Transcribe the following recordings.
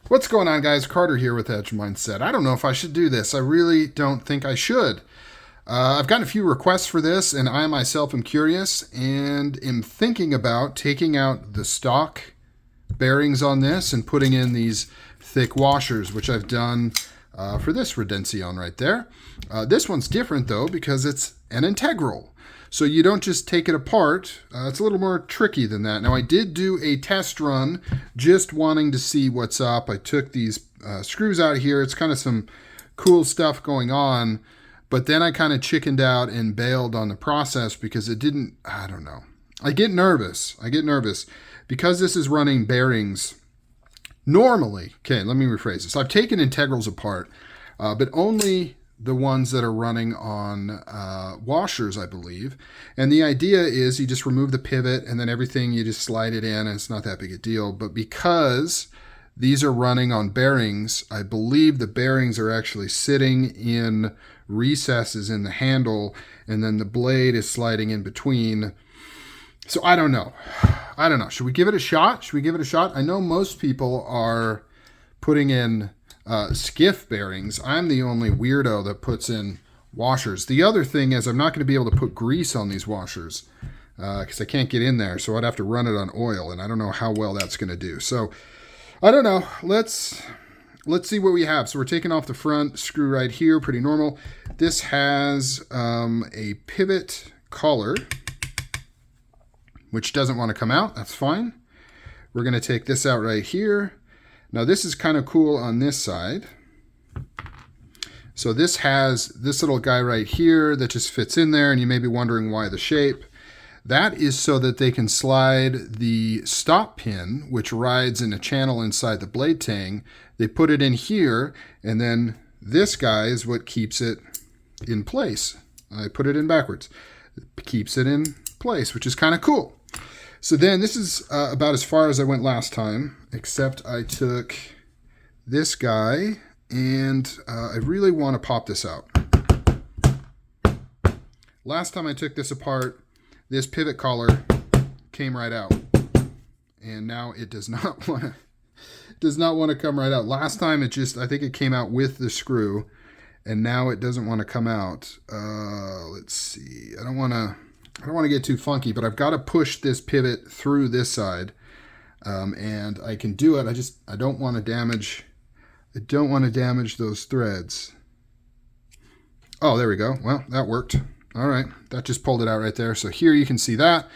What's going on, guys? Carter here with Edge Mindset. I don't know if I should do this. I really don't think I should. I've gotten a few requests for this, and I myself am curious and am thinking about taking out the stock bearings on this and putting in these thick washers, which I've done for this Redención right there. This one's different, though, because it's an integral. So you don't just take it apart. It's a little more tricky than that. Now, I did do a test run just wanting to see what's up. I took these screws out here. It's kind of some cool stuff going on. But then I kind of chickened out and bailed on the process because it didn't, I don't know. I get nervous. Because this is running bearings normally. Okay, let me rephrase this. I've taken integrals apart, but only the ones that are running on washers, I believe. And the idea is you just remove the pivot and then everything, you just slide it in, and it's not that big a deal. But because these are running on bearings, I believe the bearings are actually sitting in recesses in the handle, and then the blade is sliding in between. So I don't know. Should we give it a shot? I know most people are putting in skiff bearings. I'm the only weirdo that puts in washers. The other thing is I'm not going to be able to put grease on these washers because I can't get in there, so I'd have to run it on oil, and I don't know how well that's going to do. So I don't know. Let's see what we have. So we're taking off the front screw right here, pretty normal. This has a pivot collar, which doesn't want to come out. That's fine. We're going to take this out right here. Now this is kind of cool on this side. So this has this little guy right here that just fits in there, and you may be wondering why the shape. That is so that they can slide the stop pin, which rides in a channel inside the blade tang. They put it in here, and then this guy is what keeps it in place. I put it in backwards. It keeps it in place, which is kind of cool. So then this is about as far as I went last time, except I took this guy, and I really want to pop this out. Last time I took this apart, this pivot collar came right out, and now it does not want to come right out. Last time I think it came out with the screw, and now it doesn't want to come out. Let's see. I don't want to get too funky, but I've got to push this pivot through this side, and I can do it. I don't want to damage those threads. Oh, there we go. Well, that worked. All right, that just pulled it out right there. So here you can see that.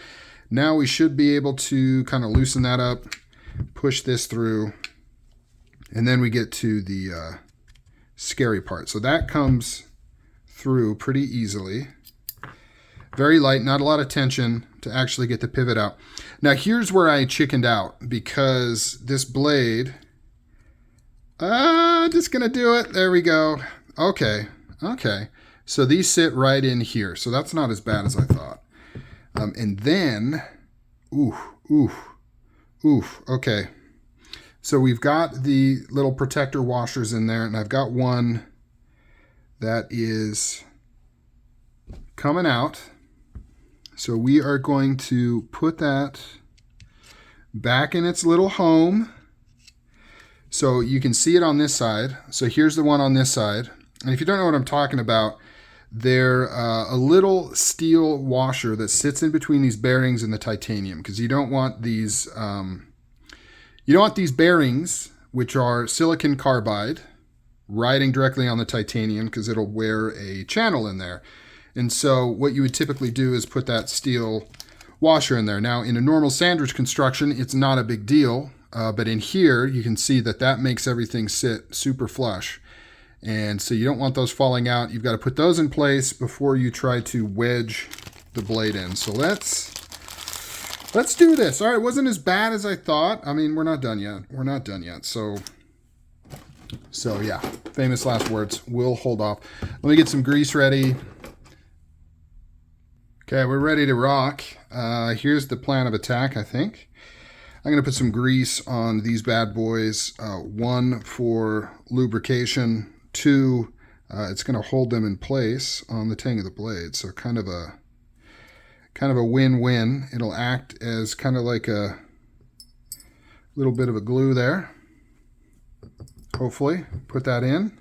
Now we should be able to kind of loosen that up, push this through, and then we get to the scary part. So that comes through pretty easily. Very light, not a lot of tension to actually get the pivot out. Now here's where I chickened out, because this blade, just gonna do it. There we go. Okay. So these sit right in here. So that's not as bad as I thought. And then, okay. So we've got the little protector washers in there, and I've got one that is coming out. So we are going to put that back in its little home. So you can see it on this side. So here's the one on this side. And if you don't know what I'm talking about, they're a little steel washer that sits in between these bearings and the titanium, because you don't want these bearings, which are silicon carbide, riding directly on the titanium, because it'll wear a channel in there. And so what you would typically do is put that steel washer in there. Now, in a normal sandwich construction, it's not a big deal. But in here, you can see that makes everything sit super flush. And so you don't want those falling out. You've got to put those in place before you try to wedge the blade in. So let's do this. All right, it wasn't as bad as I thought. I mean, we're not done yet. So yeah, famous last words. We'll hold off. Let me get some grease ready. Okay, we're ready to rock. Here's the plan of attack, I think. I'm going to put some grease on these bad boys. One for lubrication. Two, it's going to hold them in place on the tang of the blade. So kind of a win-win. It'll act as kind of like a little bit of a glue there. hopefully. Put that in.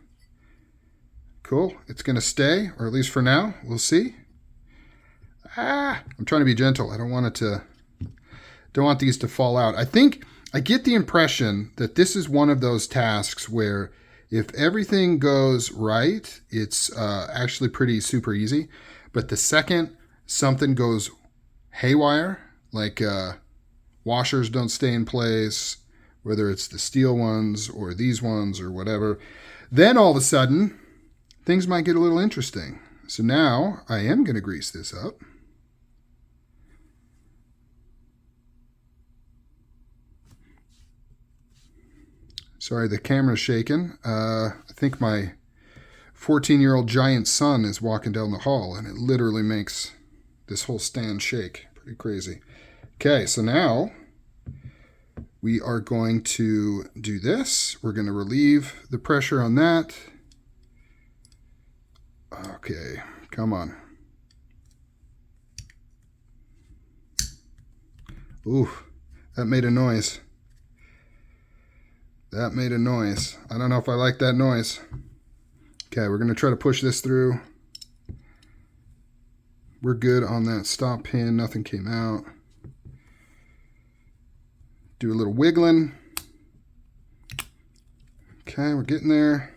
Cool. It's going to stay, or at least for now. We'll see. I'm trying to be gentle. I don't want these to fall out. I get the impression that this is one of those tasks where if everything goes right, it's actually pretty super easy. But the second something goes haywire, like washers don't stay in place, whether it's the steel ones or these ones or whatever, then all of a sudden things might get a little interesting. So now I am going to grease this up. Sorry, the camera's shaking. I think my 14-year-old giant son is walking down the hall, and it literally makes this whole stand shake. Pretty crazy. Okay, so now we are going to do this. We're going to relieve the pressure on that. Okay, come on. Ooh, that made a noise. That made a noise. I don't know if I like that noise. Okay, we're going to try to push this through. We're good on that stop pin. Nothing came out. Do a little wiggling. Okay, we're getting there.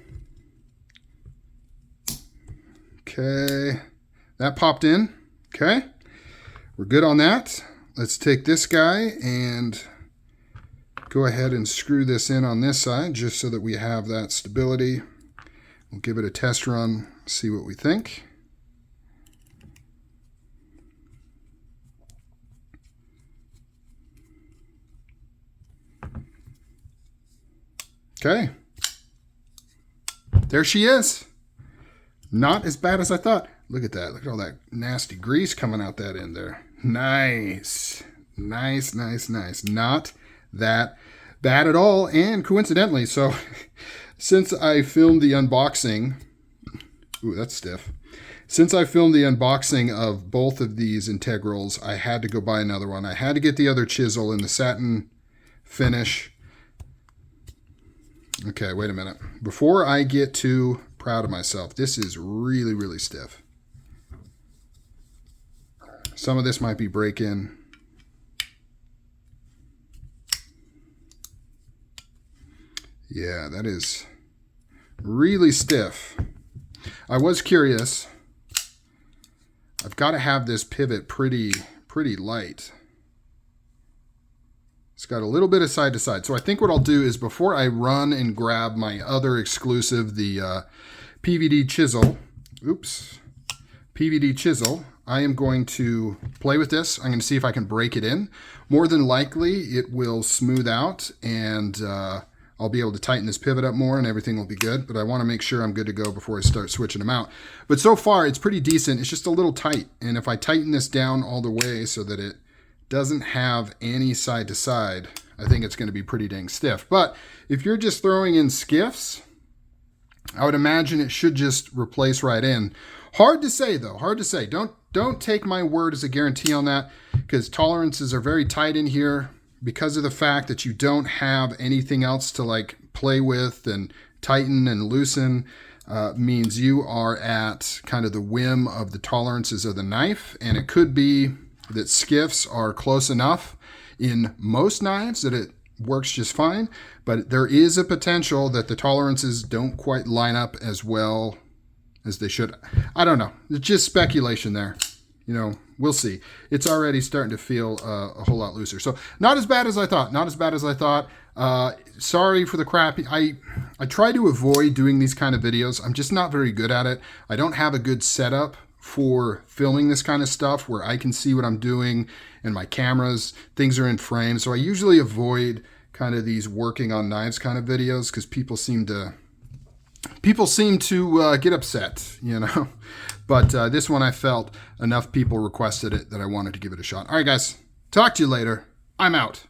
Okay, that popped in. Okay, we're good on that. Let's take this guy and go ahead and screw this in on this side just so that we have that stability. We'll give it a test run, see what we think. Okay. There she is. Not as bad as I thought. Look at that. Look at all that nasty grease coming out that end there. Nice. Nice, nice, nice. Not that bad at all. And coincidentally, so since I filmed the unboxing, ooh, that's stiff. Since I filmed the unboxing of both of these integrals, I had to go buy another one. I had to get the other chisel in the satin finish. Okay, wait a minute. Before I get too proud of myself, this is really, really stiff. Some of this might be break-in. Yeah, that is really stiff. I was curious. I've got to have this pivot pretty light. It's got a little bit of side to side. So I think what I'll do is before I run and grab my other exclusive, the PVD chisel, PVD chisel, I am going to play with this. I'm going to see if I can break it in. More than likely, it will smooth out and I'll be able to tighten this pivot up more and everything will be good. But I want to make sure I'm good to go before I start switching them out. But so far, it's pretty decent. It's just a little tight. And if I tighten this down all the way so that it doesn't have any side to side, I think it's going to be pretty dang stiff. But if you're just throwing in skiffs, I would imagine it should just replace right in. Hard to say though, hard to say. Don't take my word as a guarantee on that because tolerances are very tight in here because of the fact that you don't have anything else to like play with and tighten and loosen. Means you are at kind of the whim of the tolerances of the knife, and it could be that skiffs are close enough in most knives that it works just fine, but there is a potential that the tolerances don't quite line up as well as they should. I don't know. It's just speculation there. You know, we'll see. It's already starting to feel a whole lot looser. So not as bad as I thought. Not as bad as I thought. Sorry for the crap. I try to avoid doing these kind of videos. I'm just not very good at it. I don't have a good setup for filming this kind of stuff where I can see what I'm doing and my cameras, things are in frame. So I usually avoid kind of these working on knives kind of videos because people seem to get upset, you know. But this one I felt enough people requested it that I wanted to give it a shot. All right, guys, talk to you later. I'm out.